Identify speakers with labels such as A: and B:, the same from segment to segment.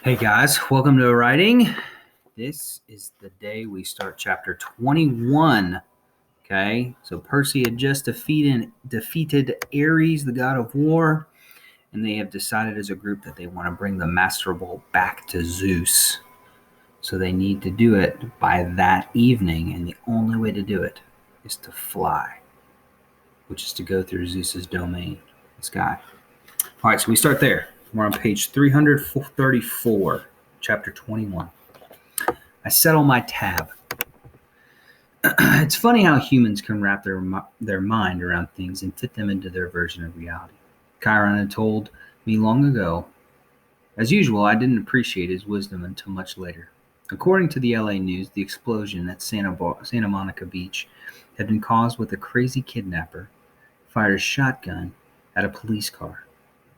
A: Hey guys, welcome to writing. This is the day we start chapter 21. Okay, so Percy had just defeated Ares, the god of war, and they have decided as a group that they want to bring the Master Bolt back to Zeus. So they need to do it by that evening, and the only way to do it is to fly, which is to go through Zeus's domain, the sky. All right, so we start there. We're on page 334, chapter 21. I settle my tab. It's funny how humans can wrap their mind around things and fit them into their version of reality. Chiron had told me long ago. As usual, I didn't appreciate his wisdom until much later. According to the LA News, the explosion at Santa Monica Beach had been caused with a crazy kidnapper fired a shotgun at a police car.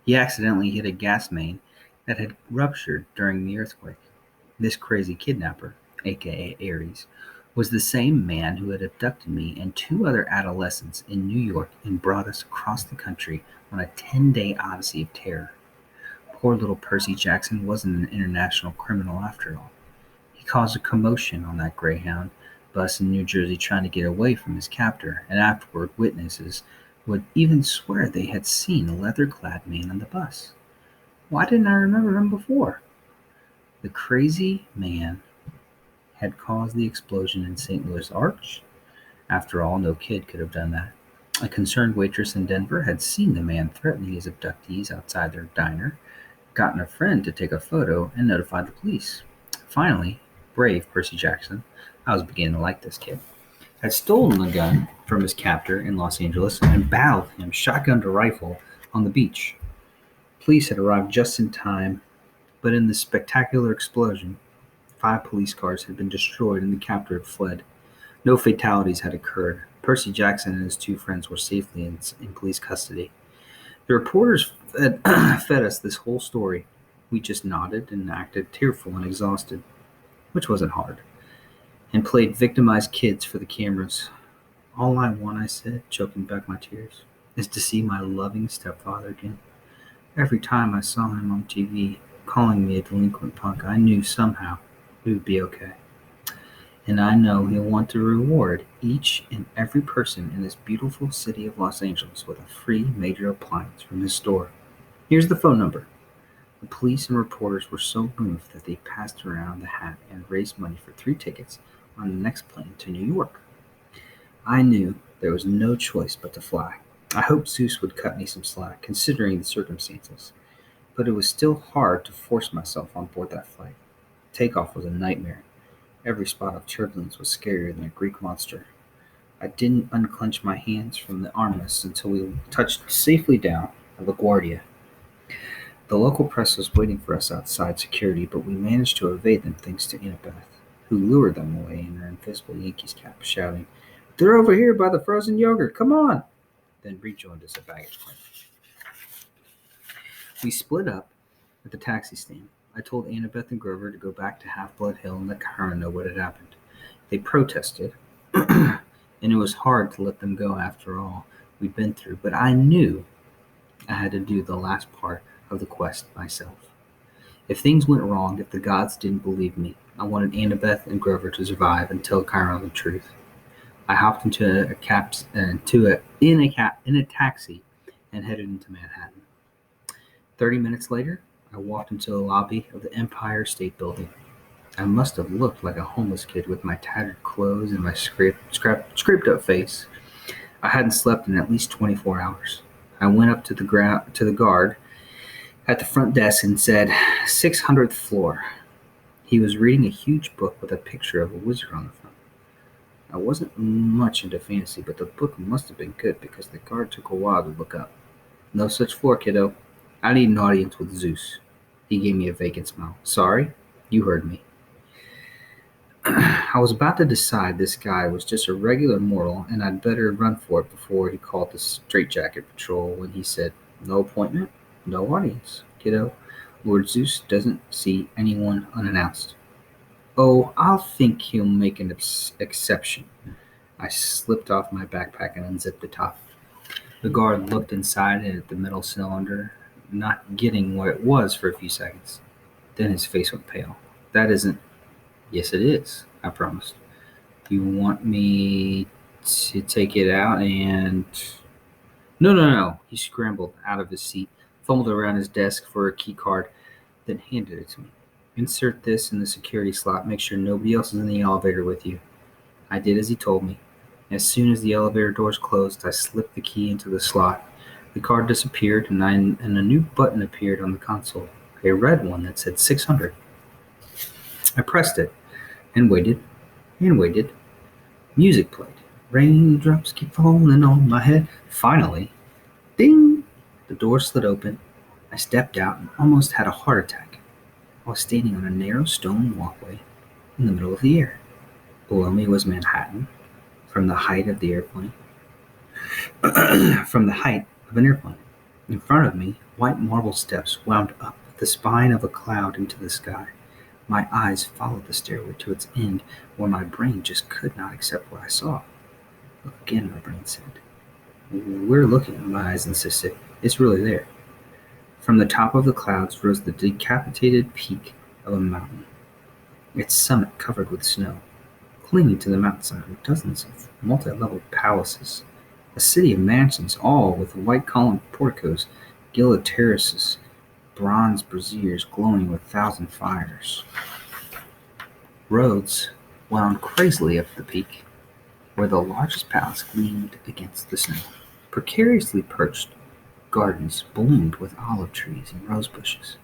A: He accidentally hit a gas main that had ruptured during the earthquake. This crazy kidnapper, aka Ares, was the same man who had abducted me and two other adolescents in New York and brought us across the country on a 10-day odyssey of terror. Poor little Percy Jackson wasn't an international criminal after all. He caused a commotion on that Greyhound bus in New Jersey trying to get away from his captor, and afterward witnesses would even swear they had seen a leather-clad man on the bus. Why didn't I remember him before? The crazy man had caused the explosion in St. Louis Arch. After all, no kid could have done that. A concerned waitress in Denver had seen the man threatening his abductees outside their diner, gotten a friend to take a photo, and notified the police. Finally, brave Percy Jackson, I was beginning to like this kid, had stolen the gun from his captor in Los Angeles and battled him shotgun to rifle on the beach. Police had arrived just in time, but in this spectacular explosion, 5 police cars had been destroyed and the captor had fled. No fatalities had occurred. Percy Jackson and his 2 friends were safely in police custody. The reporters fed us this whole story. We just nodded and acted tearful and exhausted, which wasn't hard, and played victimized kids for the cameras. All I want, I said, choking back my tears, is to see my loving stepfather again. Every time I saw him on TV calling me a delinquent punk, I knew somehow it would be okay. And I know he'll want to reward each and every person in this beautiful city of Los Angeles with a free major appliance from his store. Here's the phone number. The police and reporters were so moved that they passed around the hat and raised money for 3 tickets on the next plane to New York. I knew there was no choice but to fly. I hoped Zeus would cut me some slack, considering the circumstances, but it was still hard to force myself on board that flight. Takeoff was a nightmare. Every spot of turbulence was scarier than a Greek monster. I didn't unclench my hands from the armrests until we touched safely down at LaGuardia. The local press was waiting for us outside security, but we managed to evade them thanks to Annabeth, who lured them away in her invisible Yankees cap, shouting, "They're over here by the frozen yogurt, come on!" Then rejoined us at baggage claim. We split up at the taxi stand. I told Annabeth and Grover to go back to Half-Blood Hill and let Chiron know what had happened. They protested, and it was hard to let them go after all we'd been through, but I knew I had to do the last part of the quest myself. If things went wrong, if the gods didn't believe me, I wanted Annabeth and Grover to survive and tell Chiron the truth. I hopped into a taxi and headed into Manhattan. 30 minutes later, I walked into the lobby of the Empire State Building. I must have looked like a homeless kid with my tattered clothes and my scraped up face. I hadn't slept in at least 24 hours. I went up to the guard at the front desk and said, 600th floor. He was reading a huge book with a picture of a wizard on the front. I wasn't much into fantasy, but the book must have been good because the guard took a while to look up. No such floor, kiddo. I need an audience with Zeus. He gave me a vacant smile. Sorry? You heard me. I was about to decide this guy was just a regular mortal and I'd better run for it before he called the straitjacket patrol when he said, "No appointment, no audience, kiddo. Lord Zeus doesn't see anyone unannounced." "Oh, I'll think he'll make an exception." I slipped off my backpack and unzipped the top. The guard looked inside it at the metal cylinder, not getting what it was for a few seconds. Then his face went pale. That isn't. Yes, it is, I promised. You want me to take it out and. No, no, no. He scrambled out of his seat, fumbled around his desk for a key card, then handed it to me. Insert this in the security slot. Make sure nobody else is in the elevator with you. I did as he told me. As soon as the elevator doors closed, I slipped the key into the slot. The card disappeared, and a new button appeared on the console, a red one that said 600. I pressed it and waited and waited. Music played. Raindrops keep falling on my head. Finally, ding! The door slid open. I stepped out and almost had a heart attack. I was standing on a narrow stone walkway in the middle of the air. Below me was Manhattan, from the height of the airplane. From the height of an airplane. In front of me, white marble steps wound up the spine of a cloud into the sky. My eyes followed the stairway to its end, where my brain just could not accept what I saw. Look again, my brain said. We're looking, my eyes insisted. It's really there. From the top of the clouds rose the decapitated peak of a mountain, its summit covered with snow. Clinging to the mountainside were dozens of multi-leveled palaces, a city of mansions, all with white columned porticos, gilded terraces, bronze braziers glowing with 1,000 fires. Roads wound crazily up the peak, where the largest palace gleamed against the snow. Precariously perched gardens bloomed with olive trees and rose bushes.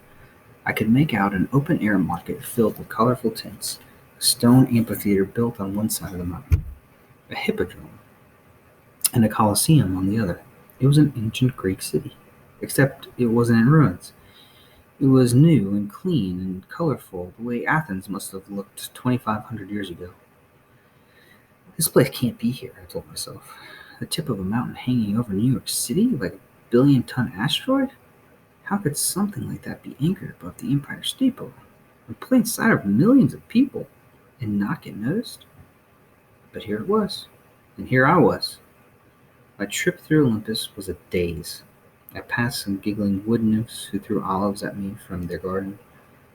A: I could make out an open-air market filled with colorful tents, a stone amphitheater built on one side of the mountain, a hippodrome, and a coliseum on the other. It was an ancient Greek city, except it wasn't in ruins. It was new and clean and colorful, the way Athens must have looked 2,500 years ago. This place can't be here, I told myself. The tip of a mountain hanging over New York City, like a billion-ton asteroid? How could something like that be anchored above the Empire State Building, in plain sight of millions of people, and not get noticed? But here it was, and here I was. My trip through Olympus was a daze. I passed some giggling wood nymphs who threw olives at me from their garden.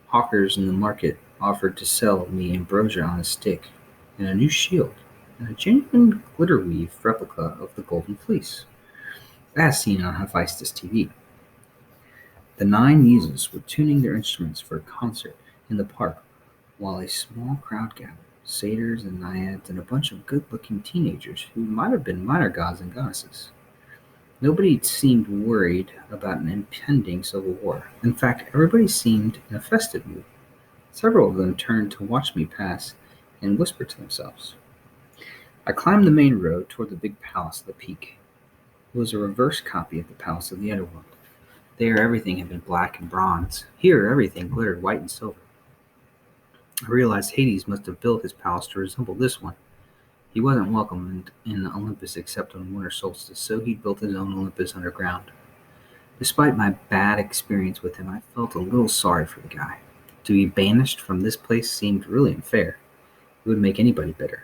A: Hawkers in the market offered to sell me ambrosia on a stick, and a new shield, and a genuine glitter-weave replica of the Golden Fleece, as seen on Hephaestus TV. The 9 muses were tuning their instruments for a concert in the park while a small crowd gathered, satyrs and naiads and a bunch of good-looking teenagers who might have been minor gods and goddesses. Nobody seemed worried about an impending civil war. In fact, everybody seemed in a festive mood. Several of them turned to watch me pass and whispered to themselves. I climbed the main road toward the big palace at the peak. It was a reverse copy of the palace of the underworld. There everything had been black and bronze. Here everything glittered white and silver. I realized Hades must have built his palace to resemble this one. He wasn't welcome in Olympus except on winter solstice, so he built his own Olympus underground. Despite my bad experience with him, I felt a little sorry for the guy. To be banished from this place seemed really unfair. It would make anybody bitter.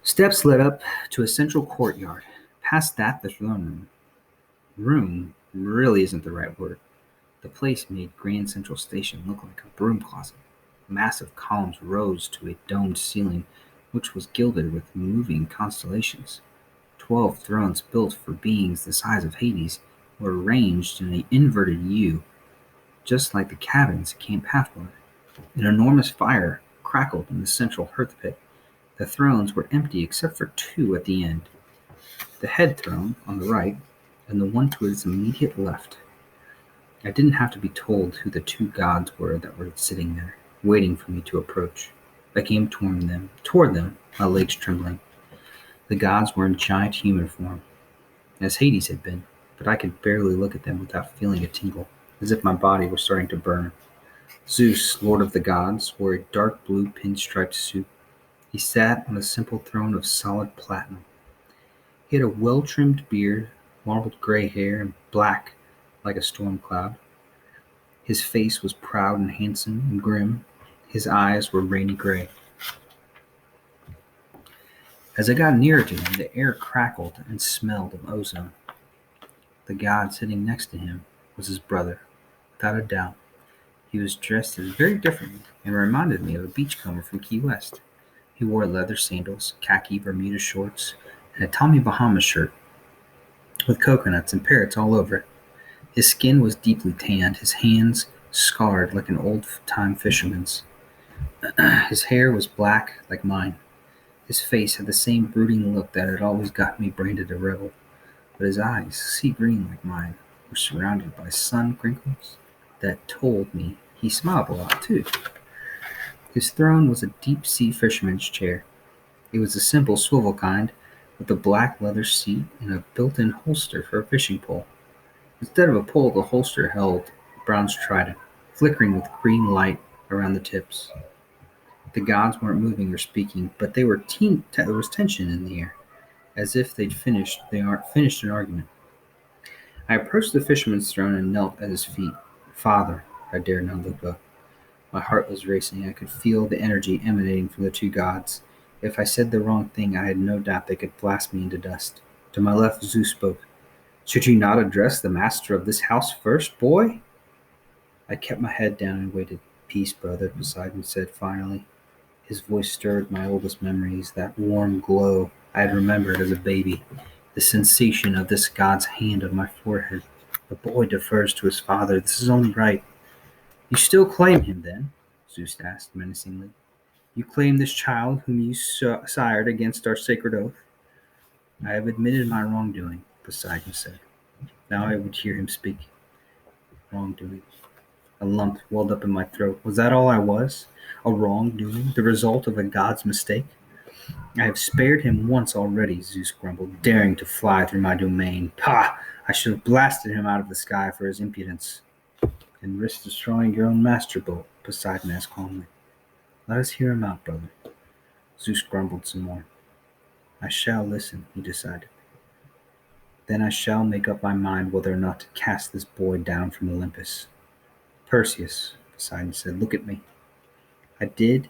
A: Steps led up to a central courtyard. Past that, the throne room. Room really isn't the right word. The place made Grand Central Station look like a broom closet. Massive columns rose to a domed ceiling, which was gilded with moving constellations. 12 thrones built for beings the size of Hades were arranged in an inverted U, just like the cabins at Camp Half-Blood. An enormous fire crackled in the central hearth pit. The thrones were empty except for 2 at the end. The head throne on the right, and the one to its immediate left. I didn't have to be told who the 2 gods were that were sitting there, waiting for me to approach. I came toward them, my legs trembling. The gods were in giant human form, as Hades had been, but I could barely look at them without feeling a tingle, as if my body was starting to burn. Zeus, lord of the gods, wore a dark blue pinstriped suit. He sat on a simple throne of solid platinum. He had a well-trimmed beard, marbled gray hair, and black like a storm cloud. His face was proud and handsome and grim. His eyes were rainy gray. As I got nearer to him, the air crackled and smelled of ozone. The god sitting next to him was his brother, without a doubt. He was dressed as very differently and reminded me of a beachcomber from Key West. He wore leather sandals, khaki Bermuda shorts, and a Tommy Bahama shirt with coconuts and parrots all over it. His skin was deeply tanned, his hands scarred like an old-time fisherman's. His hair was black like mine. His face had the same brooding look that had always got me branded a rebel, but his eyes, sea green like mine, were surrounded by sun crinkles that told me he smiled a lot too. His throne was a deep-sea fisherman's chair. It was a simple swivel kind, with a black leather seat and a built-in holster for a fishing pole. Instead of a pole, the holster held a bronze trident, flickering with green light around the tips. The gods weren't moving or speaking, but there was tension in the air, as if they aren't finished an argument. I approached the fisherman's throne and knelt at his feet. Father, I dared not look up. My heart was racing. I could feel the energy emanating from the two gods. If I said the wrong thing, I had no doubt they could blast me into dust. To my left, Zeus spoke. Should you not address the master of this house first, boy? I kept my head down and waited. Peace, brother, Poseidon said finally. His voice stirred my oldest memories, that warm glow I had remembered as a baby, the sensation of this god's hand on my forehead. The boy defers to his father. This is only right. You still claim him, then? Zeus asked menacingly. You claim this child whom you sired against our sacred oath? I have admitted my wrongdoing, Poseidon said. Now I would hear him speak. Wrongdoing. A lump welled up in my throat. Was that all I was? A wrongdoing? The result of a god's mistake? I have spared him once already, Zeus grumbled, daring to fly through my domain. Pah! I should have blasted him out of the sky for his impudence. And risk destroying your own master boat, Poseidon asked calmly. Let us hear him out, brother. Zeus grumbled some more. I shall listen, he decided. Then I shall make up my mind whether or not to cast this boy down from Olympus. Perseus, Poseidon said, look at me. I did,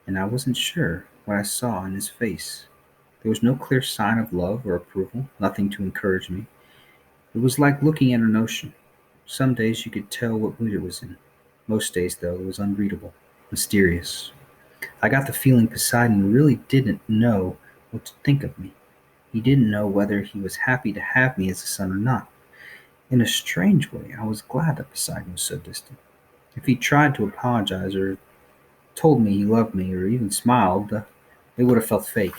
A: and I wasn't sure what I saw in his face. There was no clear sign of love or approval, nothing to encourage me. It was like looking at an ocean. Some days you could tell what mood it was in. Most days, though, it was unreadable, mysterious. I got the feeling Poseidon really didn't know what to think of me. He didn't know whether he was happy to have me as a son or not. In a strange way, I was glad that Poseidon was so distant. If he tried to apologize or told me he loved me or even smiled, it would have felt fake,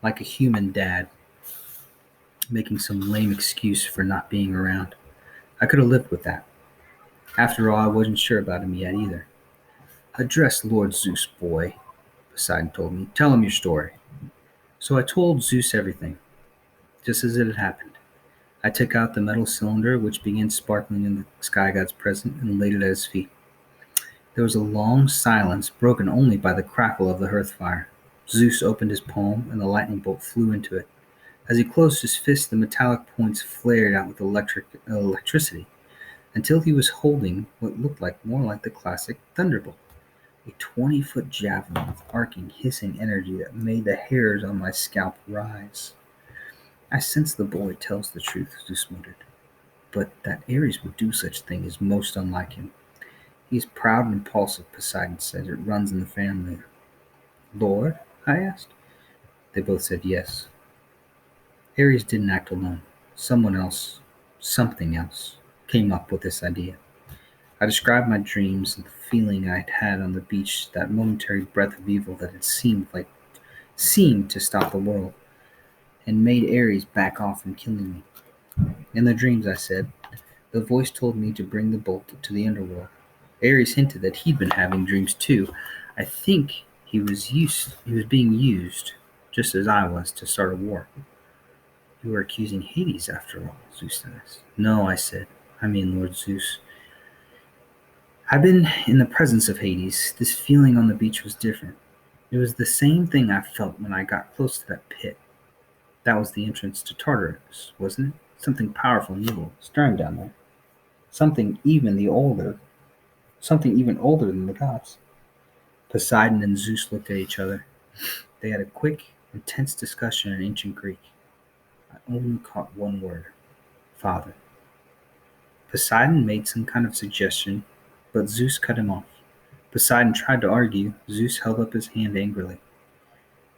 A: like a human dad making some lame excuse for not being around. I could have lived with that. After all, I wasn't sure about him yet either. Address Lord Zeus, boy, Poseidon told me. Tell him your story. So I told Zeus everything, just as it had happened. I took out the metal cylinder, which began sparkling in the sky god's presence, and laid it at his feet. There was a long silence, broken only by the crackle of the hearth fire. Zeus opened his palm, and the lightning bolt flew into it. As he closed his fist, the metallic points flared out with electricity, until he was holding what looked like more like the classic thunderbolt, a 20-foot javelin with arcing, hissing energy that made the hairs on my scalp rise. I sense the boy tells the truth, Zeus muttered, but that Ares would do such a thing is most unlike him. He is proud and impulsive, Poseidon said. It runs in the family. Lord? I asked. They both said yes. Ares didn't act alone. Someone else, something else, came up with this idea. I described my dreams and the feeling I had had on the beach, that momentary breath of evil that had seemed to stop the world, and made Ares back off from killing me. In the dreams, I said, the voice told me to bring the bolt to the underworld. Ares hinted that he'd been having dreams too. I think he was being used, just as I was, to start a war. You are accusing Hades after all, Zeus asked. No, I said. I mean Lord Zeus. I've been in the presence of Hades. This feeling on the beach was different. It was the same thing I felt when I got close to that pit. That was the entrance to Tartarus, wasn't it? Something powerful and evil stirring down there. Something even older than the gods. Poseidon and Zeus looked at each other. They had a quick, intense discussion in ancient Greek. I only caught one word. Father. Poseidon made some kind of suggestion, But Zeus cut him off. Poseidon tried to argue. Zeus held up his hand angrily.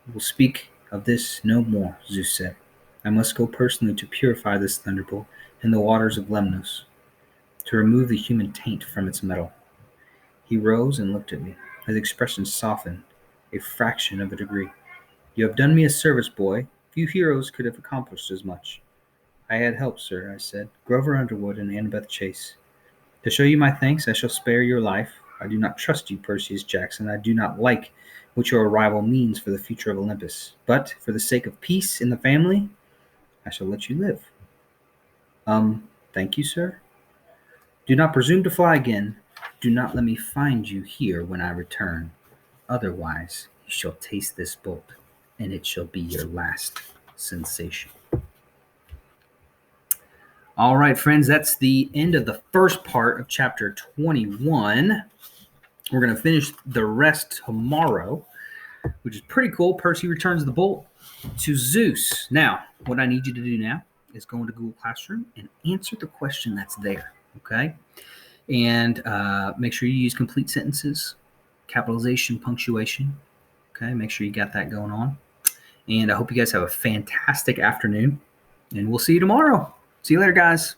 A: "We will speak of this no more," Zeus said. "I must go personally to purify this thunderbolt in the waters of Lemnos, to remove the human taint from its metal." He rose and looked at me. His expression softened a fraction of a degree. "You have done me a service, boy. Few heroes could have accomplished as much." "I had help, sir," I said. "Grover Underwood and Annabeth Chase. To show you my thanks, I shall spare your life. I do not trust you, Perseus Jackson. I do not like what your arrival means for the future of Olympus. But for the sake of peace in the family, I shall let you live." Thank you, sir. "Do not presume to fly again. Do not let me find you here when I return. Otherwise, you shall taste this bolt, and it shall be your last sensation." All right, friends, that's the end of the first part of chapter 21. We're going to finish the rest tomorrow, which is pretty cool. Percy returns the bolt to Zeus. Now, what I need you to do now is go into Google Classroom and answer the question that's there, okay? And make sure you use complete sentences, capitalization, punctuation, okay? Make sure you got that going on. And I hope you guys have a fantastic afternoon, and we'll see you tomorrow. See you later, guys.